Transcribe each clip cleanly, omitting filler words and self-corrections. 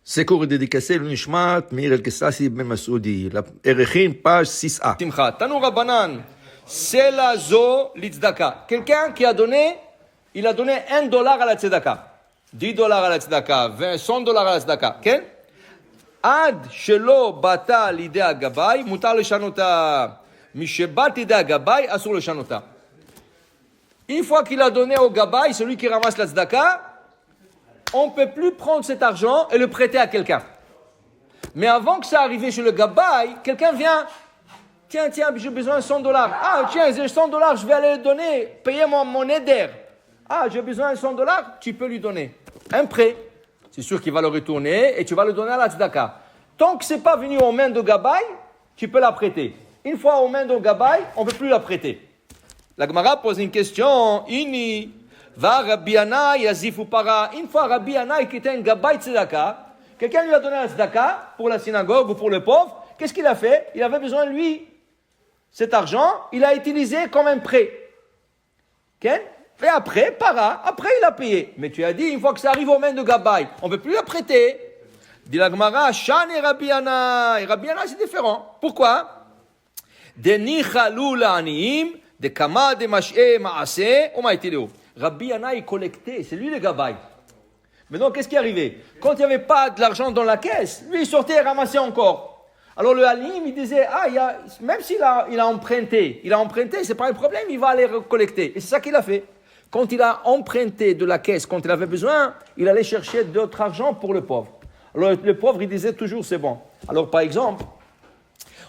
C'est cours dédicacé l'Unishmat, Mir el-Kessasi ben Masoudi. La Erechin, page 6a. Simcha. Tanu Rabbanan. C'est la zo l'itzdaka. Quelqu'un qui a donné, il a donné $1 à la tzedaka. $10 à la tzedaka. $100 à la tzedaka. Ok? Ad shelo bata l'idée à gabay, mutar le shanota. Mishebat l'idée à gabay, asur le shanota. Une fois qu'il a donné au gabay, celui qui ramasse la tzedaka, on ne peut plus prendre cet argent et le prêter à quelqu'un. Mais avant que ça arrive chez le gabay, quelqu'un vient. Tiens, j'ai besoin de $100. Ah, tiens, j'ai $100, je vais aller le donner. Payer mon éder. Ah, j'ai besoin de $100, tu peux lui donner un prêt. C'est sûr qu'il va le retourner et tu vas le donner à la tzedaka. Tant que ce n'est pas venu aux mains de gabay, tu peux la prêter. Une fois aux mains de gabay, on ne peut plus la prêter. La Gemara pose une question. Ini, va Rabbi Yana yazifu para. Une fois Rabbi Yana qui était un gabay tzedaka, quelqu'un lui a donné la tzedaka pour la synagogue ou pour le pauvre. Qu'est-ce qu'il a fait? Il avait besoin de lui. Cet argent, il a utilisé comme un prêt. Okay? Et après, après il a payé. Mais tu as dit, une fois que ça arrive aux mains de gabay, on ne peut plus la prêter. Dit la Gemara, Shan et Rabbi Yana. Et Rabbi Yana, c'est différent. Pourquoi? De nichalou la'aniim, de kama de mash'e ma'ase, ou ma'etileo. Rabbi Yana, il collectait, c'est lui le gabay. Maintenant, qu'est-ce qui est arrivé? Quand il n'y avait pas de l'argent dans la caisse, lui, il sortait et ramassait encore. Alors le Halim, il disait, même s'il a emprunté, c'est pas un problème, il va aller recollecter. Et c'est ça qu'il a fait. Quand il a emprunté de la caisse, quand il avait besoin, il allait chercher d'autres argent pour le pauvre. Alors le pauvre, il disait toujours, c'est bon. Alors par exemple,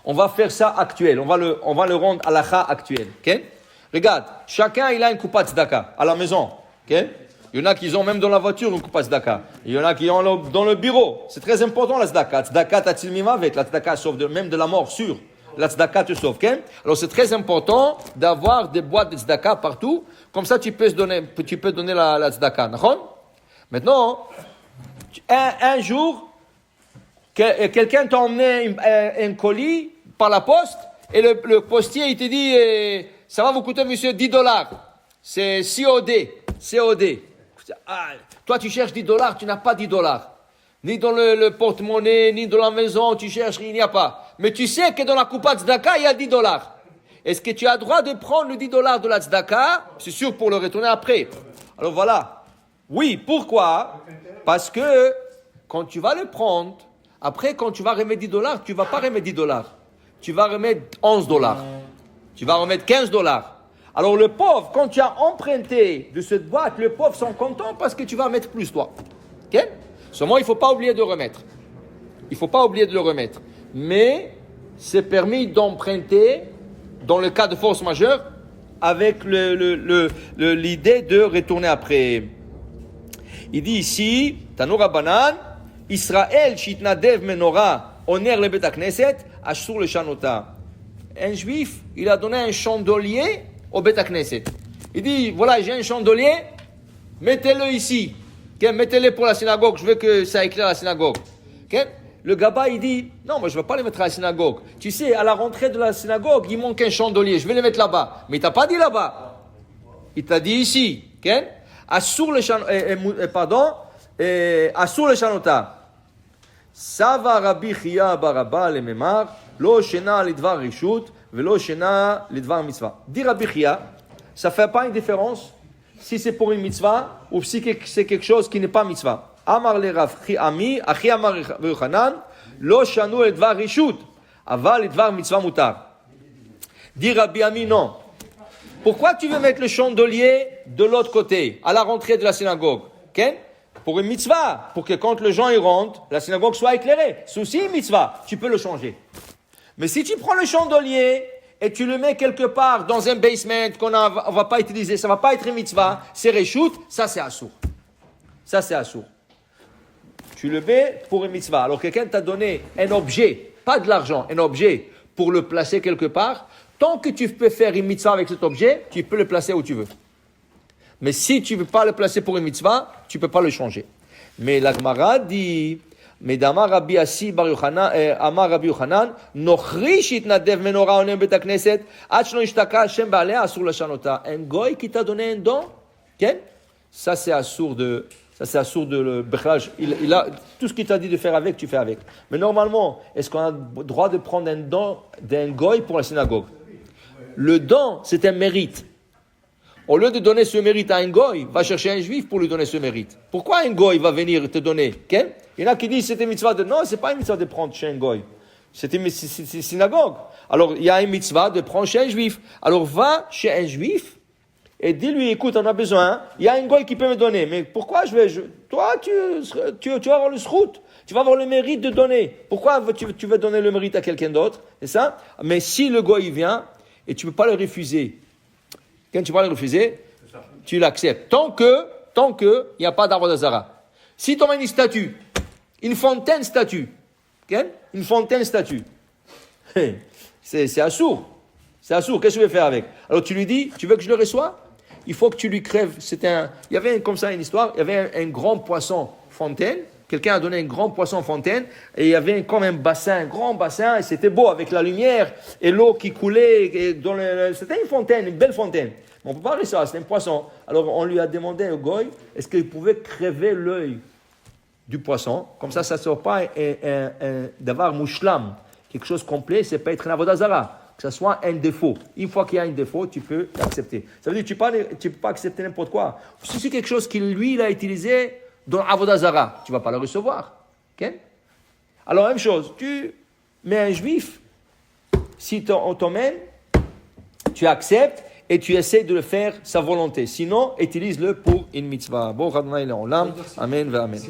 on va faire ça actuel, on va le rendre à l'achat actuel. Okay? Regarde, chacun, il a une coupa tzedaka à la maison. Okay? Il y en a qui ont même dans la voiture une coupa tzedaka. Il y en a qui ont dans le bureau. C'est très important la tzedaka. Tzedaka tatil mimavet. La tzedaka sauve même de la mort, sûr. La tzedaka te sauve. Okay? Alors c'est très important d'avoir des boîtes de tzedaka partout. Comme ça, tu peux donner la tzedaka. Maintenant, un jour, quelqu'un t'a emmené un colis par la poste et le postier, il te dit, ça va vous coûter, monsieur, $10. C'est COD. Ah, toi, tu cherches $10, tu n'as pas $10. Ni dans le porte-monnaie, ni dans la maison, tu cherches, il n'y a pas. Mais tu sais que dans la coupa tzedaka, il y a $10. Est-ce que tu as le droit de prendre le $10 de la tzedaka? C'est sûr pour le retourner après. Alors voilà. Oui, pourquoi? Parce que quand tu vas le prendre, après, quand tu vas remettre $10, tu ne vas pas remettre $10. Tu vas remettre $11. Tu vas remettre $15. Alors le pauvre, quand tu as emprunté de cette boîte, le pauvre sont contents parce que tu vas mettre plus toi. Ok? Seulement, il ne faut pas oublier de remettre. Il ne faut pas oublier de le remettre. Mais c'est permis d'emprunter dans le cas de force majeure avec l'idée de retourner après. Il dit ici, Tanu Rabbanan, Israël shitnadev menorah oner le bet hakneset ashur le shanota. Un juif, il a donné un chandelier au Bet HaKnesset. Il dit, voilà, j'ai un chandelier, mettez-le ici. Okay? Mettez-le pour la synagogue, je veux que ça éclaire la synagogue. Okay? Le gaba, il dit, non, moi je ne vais pas le mettre à la synagogue. Tu sais, à la rentrée de la synagogue, il manque un chandelier, je vais le mettre là-bas. Mais il ne t'a pas dit là-bas. Il t'a dit ici. Okay? Assur le shanota. Sava Rabbi Chia Baraba le Memar, lo shena lidvar rishut, velo shena lidvar mitzvah. Dit Rabbi Chia, ça ne fait pas une différence si c'est pour une mitzvah ou si c'est quelque chose qui n'est pas mitzvah. Amar le Rav Ami, Achi Amar Yochanan, lo shanu lidvar rishut, aval lidvar mitzvah mutar. Dit Rabbi Ami, non. Pourquoi tu veux mettre le chandelier de l'autre côté, à la rentrée de la synagogue? Okay? Pour une mitzvah, pour que quand les gens y rentrent, la synagogue soit éclairée. C'est aussi une mitzvah, tu peux le changer. Mais si tu prends le chandelier et tu le mets quelque part dans un basement qu'on ne va pas utiliser, ça ne va pas être une mitzvah, c'est reshoot, ça c'est assour. Ça c'est assour. Tu le mets pour une mitzvah. Alors quelqu'un t'a donné un objet, pas de l'argent, un objet pour le placer quelque part. Tant que tu peux faire une mitzvah avec cet objet, tu peux le placer où tu veux. Mais si tu ne veux pas le placer pour une mitzvah, tu ne peux pas le changer. Mais la Gemara dit, Medama Rabbi Asi Bar Yochanan, Amar Rabbi Yochanan, Nochrish itnadev menorah onem bet hakneset, ad shelo ishtaka Hashem ba'aleh asur lashanota. Un goy qui t'a donné un don, okay? Ça c'est assour de Ça, c'est assourd de le Bechlal. Il a tout ce qu'il t'a dit de faire avec, tu fais avec. Mais normalement, est-ce qu'on a le droit de prendre un don d'un goy pour la synagogue? Le don, c'est un mérite. Au lieu de donner ce mérite à un goy, va chercher un juif pour lui donner ce mérite. Pourquoi un goy va venir te donner? Okay? Il y en a qui disent que c'est une mitzvah de... Non, c'est pas une mitzvah de prendre chez un goy. C'est une synagogue. Alors, il y a une mitzvah de prendre chez un juif. Alors, va chez un juif et dis-lui, écoute, on a besoin, il y a un goy qui peut me donner. Mais pourquoi toi, tu vas avoir le srout. Tu vas avoir le mérite de donner. Pourquoi tu veux donner le mérite à quelqu'un d'autre? C'est ça? Mais si le goy vient, et tu ne peux pas le refuser. Quand tu ne peux pas le refuser, tu l'acceptes. Tant que il n'y a pas d'arbre d'Azara. Si tu as une statue, une fontaine statue, okay? Une fontaine statue, c'est assourd. C'est assourd. Qu'est-ce que tu veux faire avec? Alors tu lui dis, tu veux que je le reçois? Il faut que tu lui crèves. Il y avait comme ça une histoire, il y avait un grand poisson fontaine. Quelqu'un a donné un grand poisson fontaine et il y avait comme un grand bassin, et c'était beau avec la lumière et l'eau qui coulait. C'était une fontaine, une belle fontaine. Mais on ne peut pas rester ça, c'était un poisson. Alors on lui a demandé au goy, est-ce qu'il pouvait crever l'œil du poisson? Comme ça ne sort pas d'avoir mouchlam, quelque chose complet, c'est pas être un avodazara. Que ce soit un défaut. Une fois qu'il y a un défaut, tu peux l'accepter. Ça veut dire que tu ne peux pas accepter n'importe quoi. Si c'est quelque chose qu'il lui, il a utilisé dans Avodazara, tu ne vas pas le recevoir. Okay? Alors, même chose, tu mets un juif, si on t'emmène, tu acceptes et tu essaies de le faire sa volonté. Sinon, utilise-le pour une mitzvah. Bon, Amen, Amen.